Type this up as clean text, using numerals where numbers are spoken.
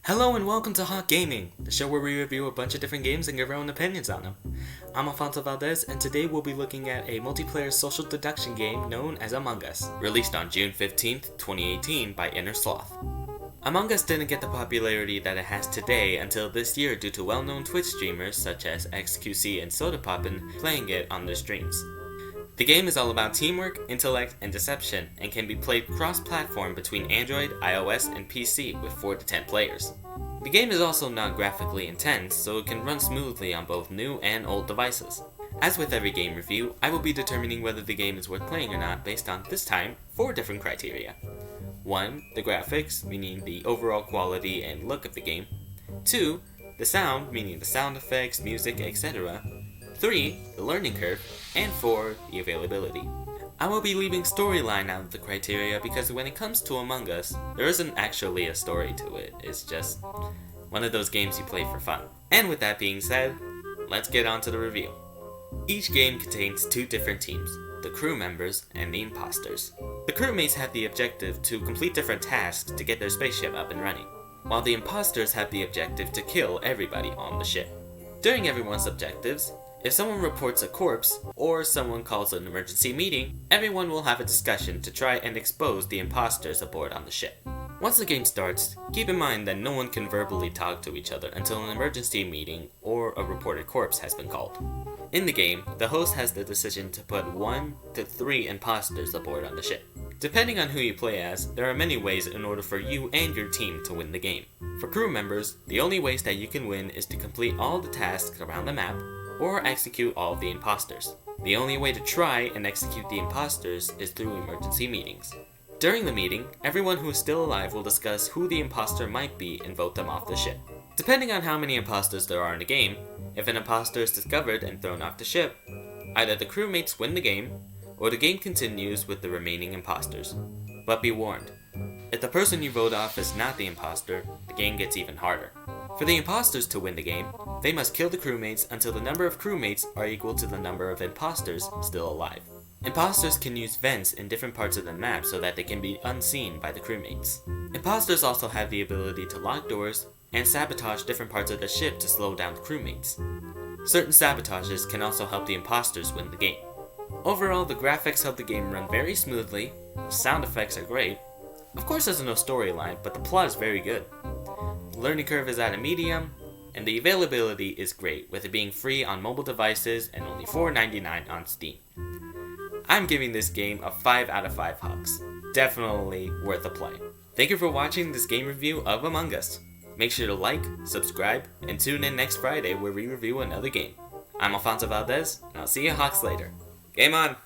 Hello and welcome to Hot Gaming, the show where we review a bunch of different games and give our own opinions on them. I'm Alfonso Valdez, and today we'll be looking at a multiplayer social deduction game known as Among Us, released on June 15th, 2018 by Inner Sloth. Among Us didn't get the popularity that it has today until this year due to well-known Twitch streamers such as XQC and Sodapoppin playing it on their streams. The game is all about teamwork, intellect, and deception, and can be played cross-platform between Android, iOS, and PC with 4 to 10 players. The game is also not graphically intense, so it can run smoothly on both new and old devices. As with every game review, I will be determining whether the game is worth playing or not based on, this time, 4 different criteria. 1. The graphics, meaning the overall quality and look of the game. 2. The sound, meaning the sound effects, music, etc. 3. The learning curve, and 4. The availability. I will be leaving storyline out of the criteria because when it comes to Among Us, there isn't actually a story to it, it's just one of those games you play for fun. And with that being said, let's get on to the review. Each game contains 2 different teams, the crew members and the imposters. The crewmates have the objective to complete different tasks to get their spaceship up and running, while the imposters have the objective to kill everybody on the ship. During everyone's objectives, if someone reports a corpse, or someone calls an emergency meeting, everyone will have a discussion to try and expose the imposters aboard on the ship. Once the game starts, keep in mind that no one can verbally talk to each other until an emergency meeting or a reported corpse has been called. In the game, the host has the decision to put 1 to 3 imposters aboard on the ship. Depending on who you play as, there are many ways in order for you and your team to win the game. For crew members, the only ways that you can win is to complete all the tasks around the map, or execute all of the imposters. The only way to try and execute the imposters is through emergency meetings. During the meeting, everyone who is still alive will discuss who the imposter might be and vote them off the ship. Depending on how many imposters there are in the game, if an imposter is discovered and thrown off the ship, either the crewmates win the game, or the game continues with the remaining imposters. But be warned, if the person you vote off is not the imposter, the game gets even harder. For the imposters to win the game, they must kill the crewmates until the number of crewmates are equal to the number of imposters still alive. Imposters can use vents in different parts of the map so that they can be unseen by the crewmates. Imposters also have the ability to lock doors and sabotage different parts of the ship to slow down the crewmates. Certain sabotages can also help the imposters win the game. Overall, the graphics of the game run very smoothly, the sound effects are great. Of course there's no storyline, but the plot is very good. The learning curve is at a medium, and the availability is great, with it being free on mobile devices and only $4.99 on Steam. I'm giving this game a 5 out of 5 hugs. Definitely worth a play. Thank you for watching this game review of Among Us. Make sure to like, subscribe, and tune in next Friday where we review another game. I'm Alfonso Valdez, and I'll see you Hawks later. Game on!